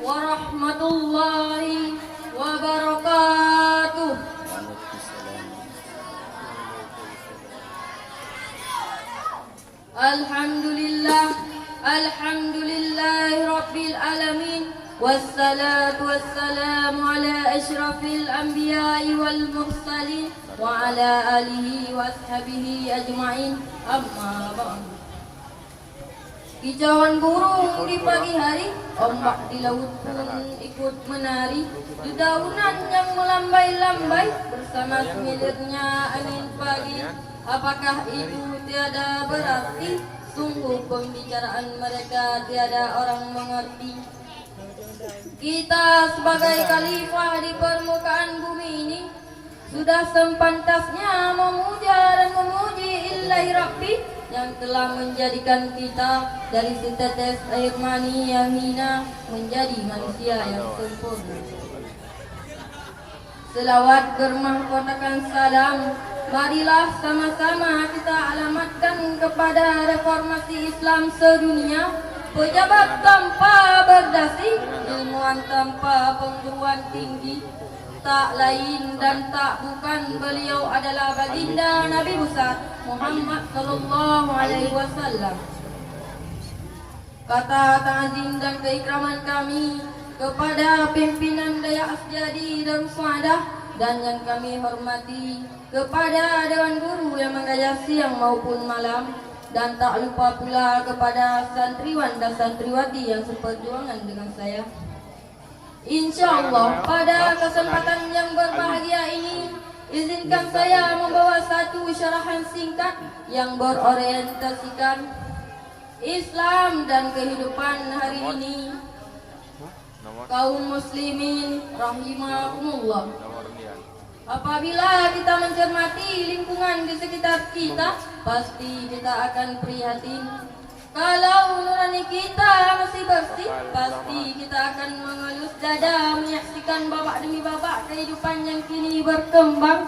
warahmatullahi wabarakatuh. Alhamdulillah, alhamdulillahi rabbil alamin, wassalatu wassalamu ala asyrafil anbiya'i wal mursalin wa ala alihi wa ashabihi ajma'in, amma ba'du. Kicauan burung di pagi hari, ombak di laut pun ikut menari. Dedaunan yang melambai-lambai bersama semilirnya angin pagi. Apakah itu tiada berarti? Sungguh pembicaraan mereka tiada orang mengerti. Kita sebagai khalifah di permukaan bumi ini sudah sepantasnya memuja dan memuji Ilahi Rabbi yang telah menjadikan kita dari setetes air mani yang hina menjadi manusia yang sempurna. Selawat bermahkotakan salam, marilah sama-sama kita alamatkan kepada reformasi Islam sedunia, pejabat tanpa berdasi, ilmuwan tanpa pengguruan tinggi. Tak lain dan tak bukan beliau adalah baginda Nabi besar Muhammad sallallahu alaihi wasallam. Kata ta'zim dan keikraman kami kepada pimpinan Daya Asjadi dan Suadah dan yang kami hormati kepada Dewan Guru yang mengajar siang maupun malam, dan tak lupa pula kepada santriwan dan santriwati yang seperjuangan dengan saya. InsyaAllah pada kesempatan yang berbahagia ini, izinkan saya membawa satu syarahan singkat yang berorientasikan Islam dan kehidupan hari ini. Kaum muslimin rahimakumullah, apabila kita mencermati lingkungan di sekitar kita, pasti kita akan prihatin. Kalau nurani kita masih bersih, pasti kita akan mengelus dada menyaksikan babak demi babak kehidupan yang kini berkembang.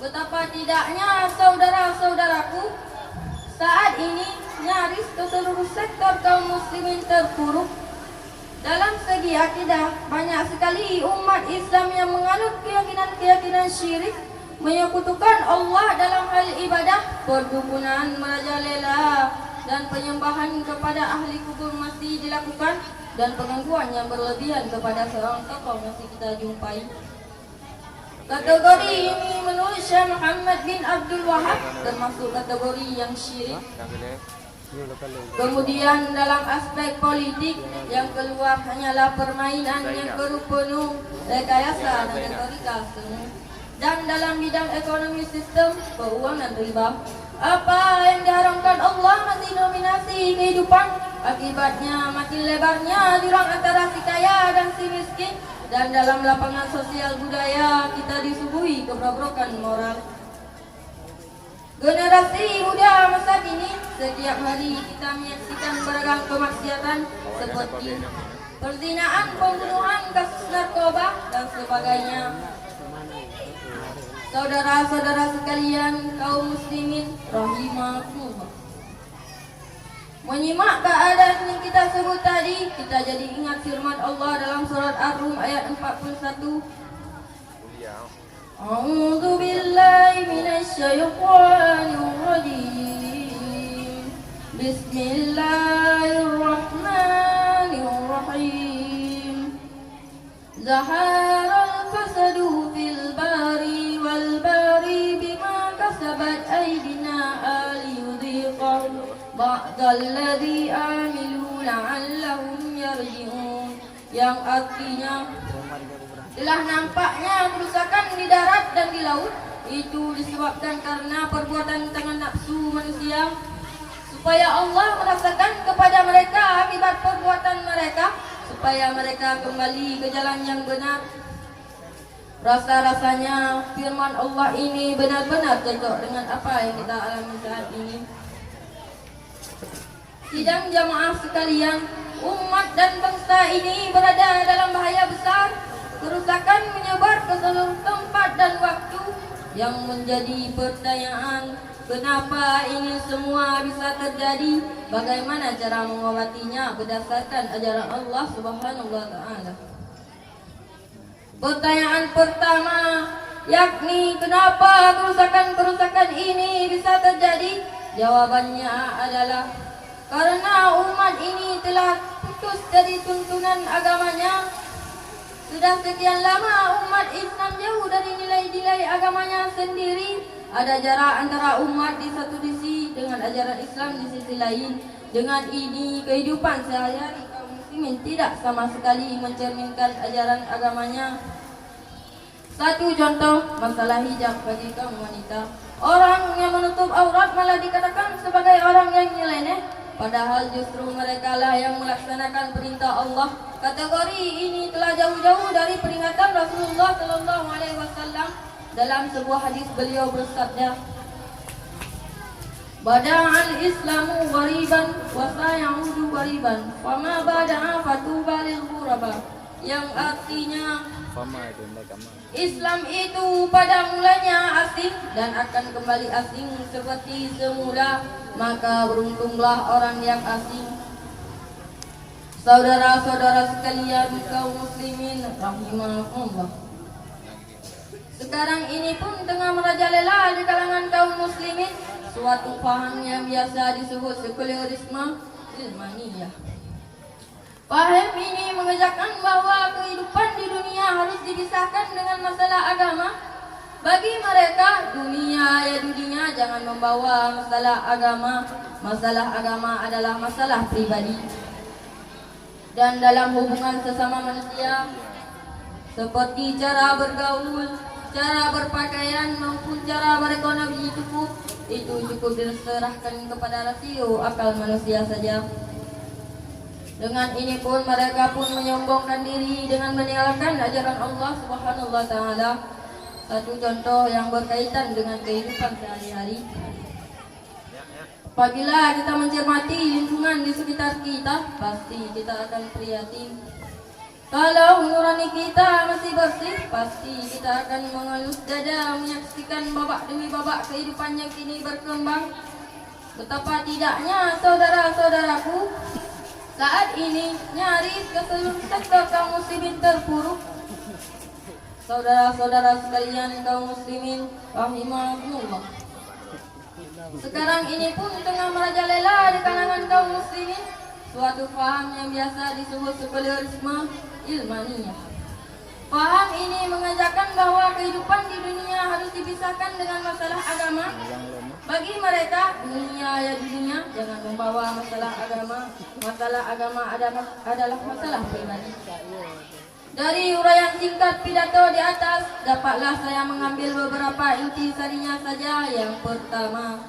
Betapa tidaknya saudara-saudaraku, saat ini nyaris ke seluruh sektor kaum muslimin terpuruk. Dalam segi akidah, banyak sekali umat Islam yang menganut keyakinan-keyakinan syirik, menyekutukan Allah dalam hal ibadah, perdukunan, merajalela, dan penyembahan kepada ahli kubur masih dilakukan, dan pengakuan yang berlebihan kepada seorang tokoh masih kita jumpai. Kategori ini menurut Syekh Muhammad bin Abdul Wahab termasuk kategori yang syirik. Kemudian dalam aspek politik, yang keluar hanyalah permainan yang penuh rekayasa dan retorika semu. Dan dalam bidang ekonomi sistem keuangan riba, apa yang diharamkan Allah masih dominasi kehidupan. Akibatnya makin lebarnya jurang antara si kaya dan si miskin. Dan dalam lapangan sosial budaya kita disuguhi kebrobrokan moral. Generasi muda masa kini setiap hari kita menyaksikan beragam kemaksiatan seperti perzinaan, pembunuhan, kasus narkoba dan sebagainya. Saudara-saudara sekalian kaum muslimin rahimakumullah, menyimak keadaan yang kita sebut tadi, kita jadi ingat firman Allah dalam surat Ar-Rum ayat 41. A'udzu billahi minasy syaithanir rajim. Bismillahirrahmanirrahim. Zaharal fasadu fil bari wal bari bima kasabat aydina liyudhiqahum ba'dal ladzi amilu la'allahum yarji'un. Yang artinya, telah nampaknya kerusakan di darat dan di laut itu disebabkan karena perbuatan tangan nafsu manusia, supaya Allah merasakan kepada mereka akibat perbuatan mereka, supaya mereka kembali ke jalan yang benar. Rasa-rasanya firman Allah ini benar-benar cocok dengan apa yang kita alami saat ini. Sidang jamaah sekalian, umat dan bangsa ini berada dalam bahaya besar. Kerusakan menyebar ke seluruh tempat dan waktu. Yang menjadi pertanyaan, Kenapa ini semua bisa terjadi? Bagaimana cara mengobatinya berdasarkan ajaran Allah Subhanahu wa taala? Pertanyaan pertama, yakni kenapa kerusakan-kerusakan ini bisa terjadi? Jawabannya adalah karena umat ini telah putus dari tuntunan agamanya. Sudah sekian lama umat Islam jauh dari nilai-nilai agamanya sendiri. Ada jarak antara umat di satu sisi dengan ajaran Islam di sisi lain. Dengan ini kehidupan sehari-hari kaum muslimin tidak sama sekali mencerminkan ajaran agamanya. Satu contoh, masalah hijab bagi kaum wanita. Orang yang menutup aurat malah dikatakan sebagai orang yang nyeleneh, padahal justru mereka lah yang melaksanakan perintah Allah. Kategori ini telah jauh-jauh dari peringatan Rasulullah sallallahu alaihi wasallam. Dalam sebuah hadis beliau bersabda, "Bada'al Islamu ghariban wa sayaudu ghariban, fama bada'a fatuba lil ghuraba." Yang artinya Islam itu pada mulanya asing dan akan kembali asing seperti semula, maka beruntunglah orang yang asing. Saudara-saudara sekalian kaum muslimin rahimakumullah, sekarang ini pun tengah merajalela di kalangan kaum muslimin suatu paham yang biasa disebut sekularisme ilmiah. Paham ini mengajarkan bahwa kehidupan di dunia harus dipisahkan dengan masalah agama. Bagi mereka, dunia ya dunia, jangan membawa masalah agama. Masalah agama adalah masalah pribadi. Dan dalam hubungan sesama manusia, seperti cara bergaul, cara berpakaian maupun cara berekonomi itu cukup diserahkan kepada rasio akal manusia saja. Dengan ini pun mereka pun menyombongkan diri dengan meninggalkan ajaran Allah Subhanahu wa taala. Satu contoh yang berkaitan dengan kehidupan sehari-hari. Apabila kita mencermati lingkungan di sekitar kita, pasti kita akan prihatin. Kalau nurani kita masih bersih, pasti kita akan mengelus dada menyaksikan babak demi babak kehidupan yang kini berkembang. Betapa tidaknya saudara-saudaraku, saat ini nyaris ke seluruh sektor kaum muslimin terpuruk. Saudara-saudara sekalian kaum muslimin rahimakumullah, sekarang ini pun tengah merajalela di kalangan kaum muslimin suatu paham yang biasa disebut sekularisme ilmiah. Paham ini mengajarkan bahwa kehidupan di dunia harus dipisahkan dengan masalah agama. Bagi mereka, dunia ya dunia, jangan membawa masalah agama. Masalah agama adalah masalah pribadi. Dari uraian singkat pidato di atas, dapatlah saya mengambil beberapa inti sarinya saja. Yang pertama,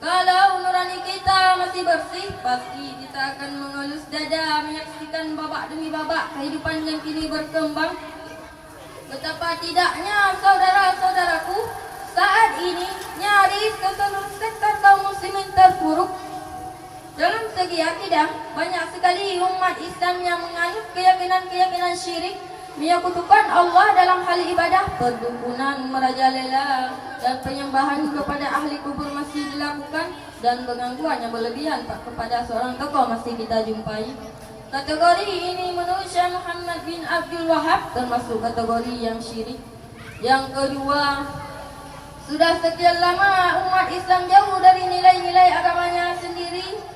kalau nurani kita masih bersih, pasti kita akan mengelus dada menyaksikan babak demi babak kehidupan yang kini berkembang. Betapa tidaknya saudara-saudaraku, saat ini nyaris ke seluruh sektor kaum muslimin terpuruk. Dalam segi akidah, banyak sekali umat Islam yang menganut keyakinan-keyakinan syirik, menyekutukan Allah dalam hal ibadah, perdukunan, merajalela, dan penyembahan kepada ahli kubur masih dilakukan, dan penggangguan yang berlebihan kepada seorang tokoh masih kita jumpai. Kategori ini menurut Syekh Muhammad bin Abdul Wahab termasuk kategori yang syirik. Yang kedua, sudah sekian lama umat Islam jauh dari nilai-nilai agamanya sendiri.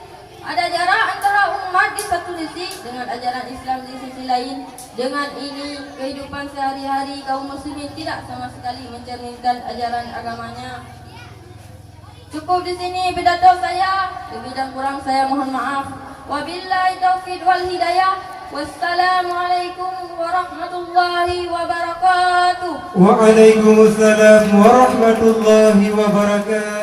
Ada jarak antara umat di satu sisi dengan ajaran Islam di sisi lain. Dengan ini, kehidupan sehari-hari kaum muslimin tidak sama sekali mencerminkan ajaran agamanya. Cukup di sini pidato saya. Lebih dan kurang saya mohon maaf. Wabillahi taufiq wal hidayah. Wassalamualaikum warahmatullahi wabarakatuh. Waalaikumsalam warahmatullahi wabarakatuh.